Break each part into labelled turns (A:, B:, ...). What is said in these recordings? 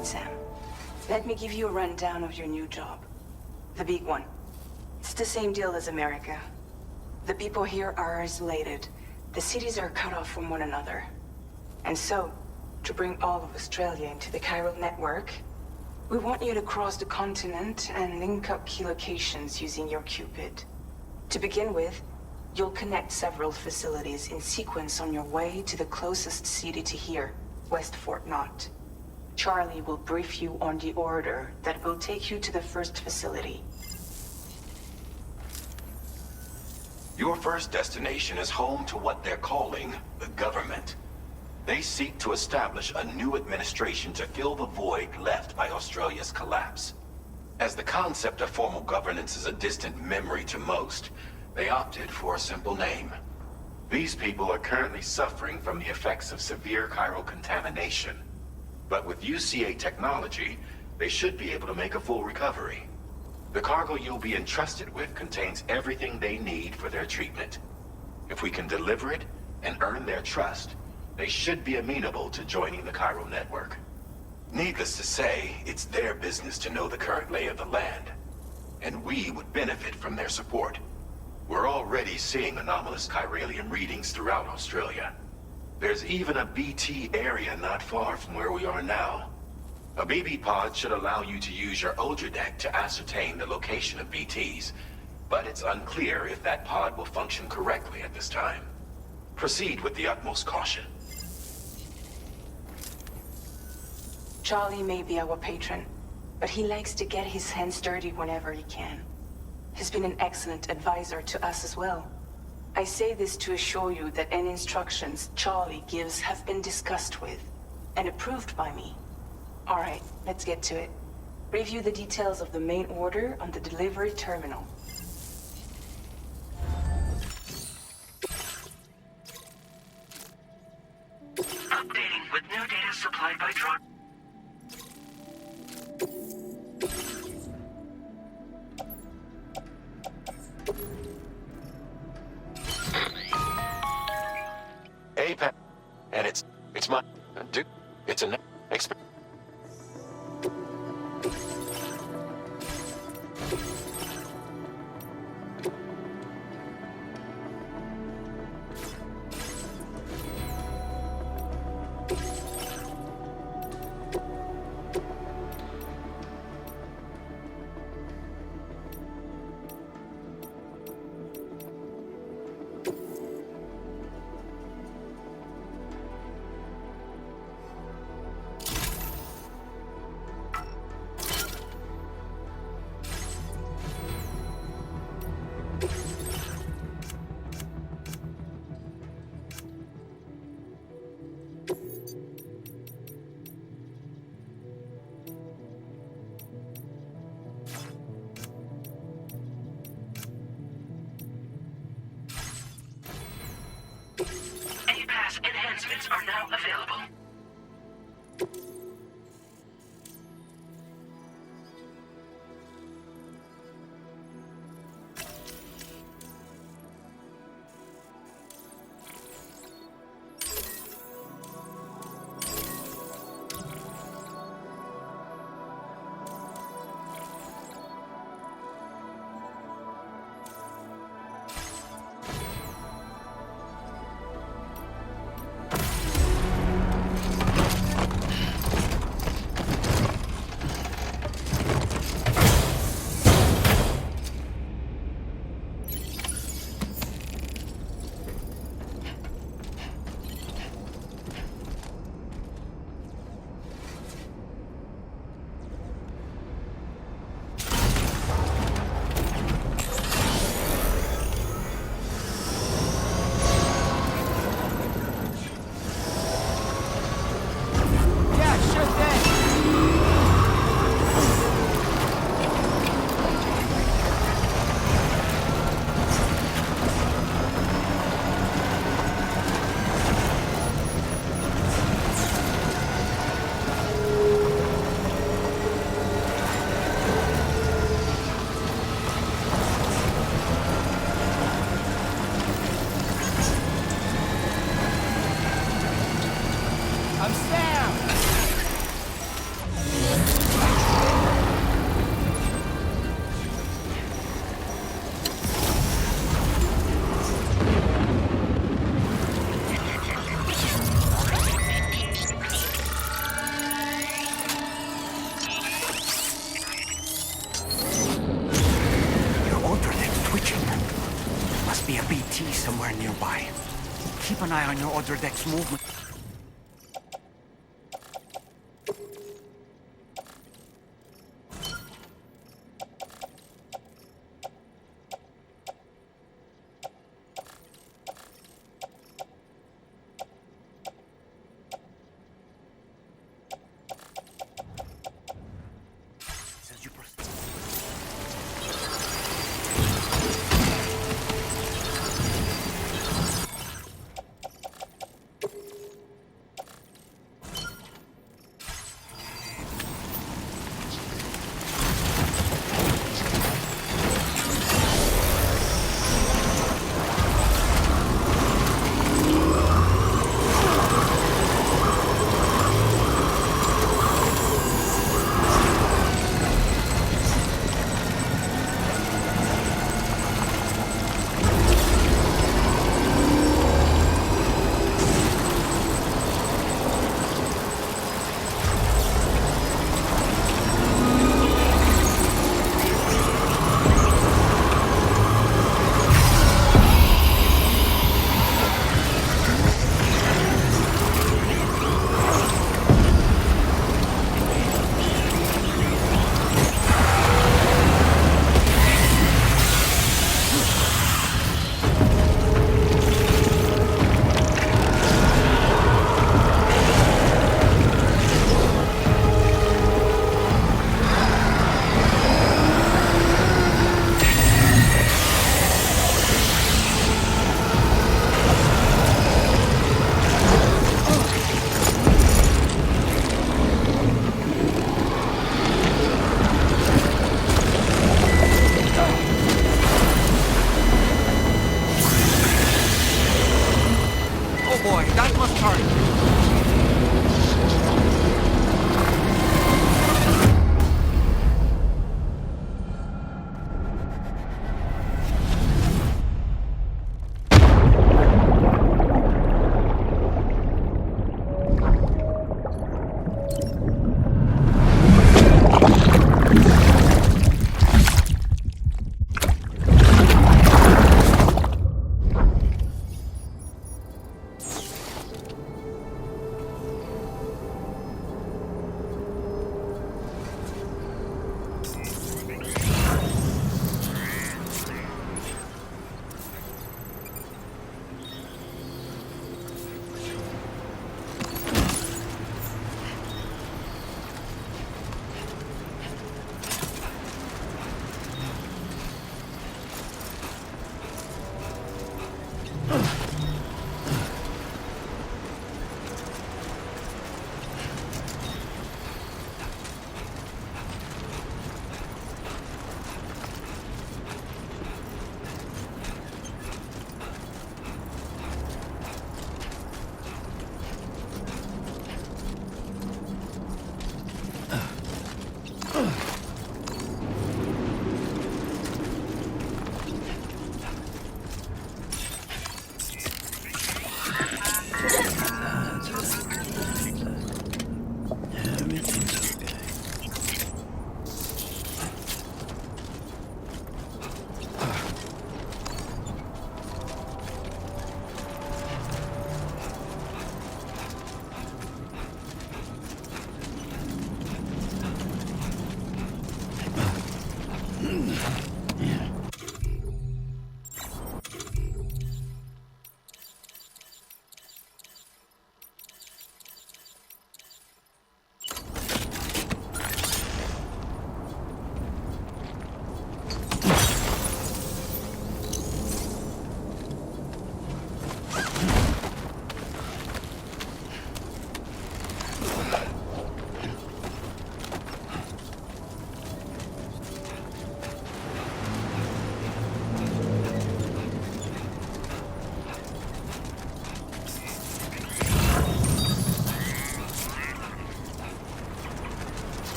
A: right, Sam. Let me give you a rundown of your new job. The big one. It's the same deal as America. The people here are isolated. The cities are cut off from one another. And so, to bring all of Australia into the Chiral network, we want you to cross the continent and link up key locations using your Cupid. To begin with, you'll connect several facilities in sequence on your way to the closest city to here, West Fort Knott. Charlie will brief you on the order that will take you to the first facility.
B: Your first destination is home to what they're calling the government. They seek to establish a new administration to fill the void left by Australia's collapse. As the concept of formal governance is a distant memory to most, they opted for a simple name. These people are currently suffering from the effects of severe chiral contamination. But with UCA technology, they should be able to make a full recovery. The cargo you'll be entrusted with contains everything they need for their treatment. If we can deliver it and earn their trust, they should be amenable to joining the Chiral network. Needless to say, it's their business to know the current lay of the land, and we would benefit from their support. We're already seeing anomalous chiralium readings throughout Australia. There's even a BT area not far from where we are now. A BB pod should allow you to use your Ultra deck to ascertain the location of BTs, but it's unclear if that pod will function correctly at this time. Proceed with the utmost caution.
A: Charlie may be our patron, but he likes to get his hands dirty whenever he can. He's been an excellent advisor to us as well. I say this to assure you that any instructions Charlie gives have been discussed with and approved by me. All right, let's get to it. Review the details of the main order on the delivery terminal.
C: Updating with new data supplied by Drawbridge.
B: APAC, and it's my dude. It's an expert.
C: Enhancements are now available.
D: I'm Sam! on your other deck's movement. Says you proceed.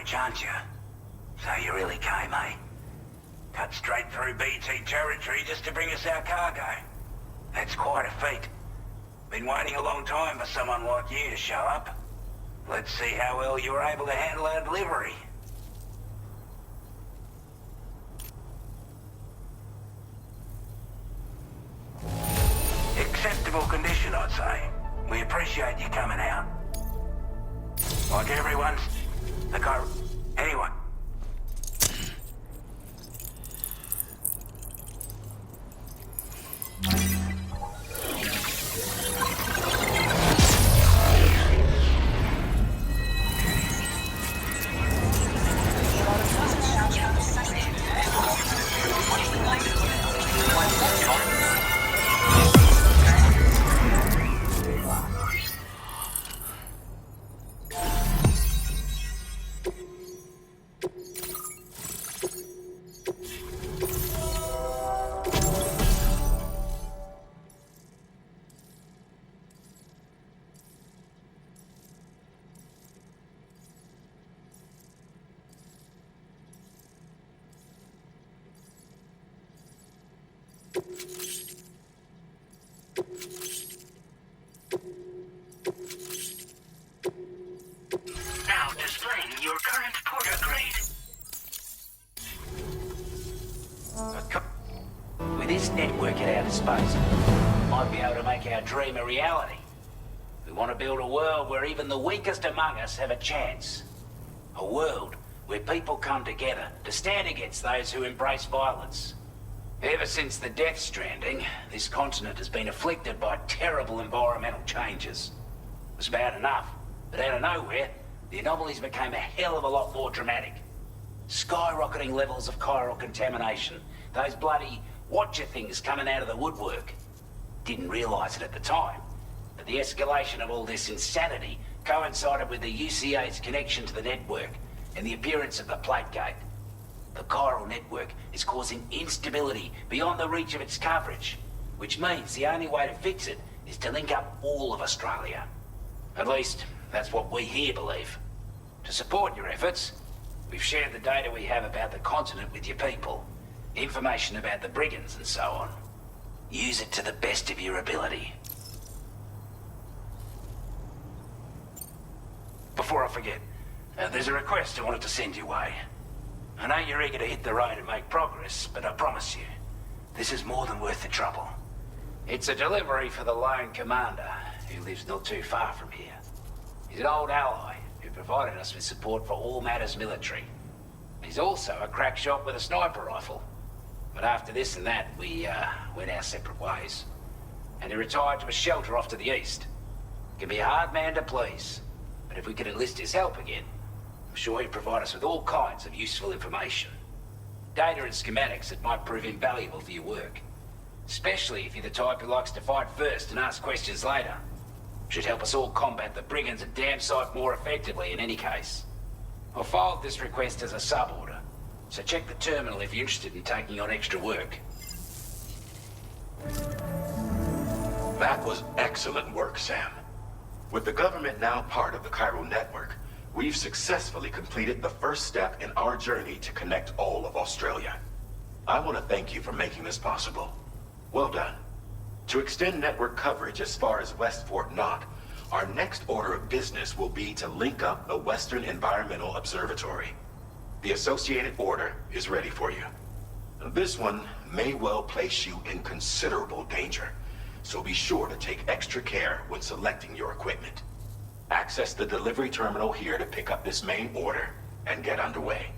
E: Drawbridge, aren't you? So you really came, eh? Cut straight through BT territory just to bring us our cargo. That's quite a feat. Been waiting a long time for someone like you to show up. Let's see how well you were able to handle our delivery. Acceptable condition, I'd say. We appreciate you coming out. Like everyone's... Anyway.
C: Now displaying your current porter grade.
E: With this network at our disposal, we might be able to make our dream a reality. We want to build a world where even the weakest among us have a chance. A world where people come together to stand against those who embrace violence. Ever since the Death Stranding, this continent has been afflicted by terrible environmental changes. It was bad enough, but out of nowhere, the anomalies became a hell of a lot more dramatic. Skyrocketing levels of chiral contamination, those bloody watcher things coming out of the woodwork. Didn't realize it at the time, but the escalation of all this insanity coincided with the UCA's connection to the network and the appearance of the plate gate. The chiral network is causing instability beyond the reach of its coverage, which means the only way to fix it is to link up all of Australia. At least, that's what we here believe. To support your efforts, we've shared the data we have about the continent with your people, information about the brigands and so on. Use it to the best of your ability. Before I forget, there's a request I wanted to send your way. I know you're eager to hit the road and make progress, but I promise you, this is more than worth the trouble. It's a delivery for the lone commander, who lives not too far from here. He's an old ally who provided us with support for all matters military. He's also a crack shot with a sniper rifle. But after this and that, we went our separate ways. And he retired to a shelter off to the east. Can be a hard man to please, but if we could enlist his help again, I'm sure he'd provide us with all kinds of useful information. Data and schematics that might prove invaluable for your work. Especially if you're the type who likes to fight first and ask questions later. Should help us all combat the brigands a damn sight more effectively in any case. I filed this request as a sub-order, so check the terminal if you're interested in taking on extra work.
B: That was excellent work, Sam. With the government now part of the chiral network, we've successfully completed the first step in our journey to connect all of Australia. I want to thank you for making this possible. Well done. To extend network coverage as far as West Fort Knott, our next order of business will be to link up the Western Environmental Observatory. The associated order is ready for you. This one may well place you in considerable danger, so be sure to take extra care when selecting your equipment. Access the delivery terminal here to pick up this main order and get underway.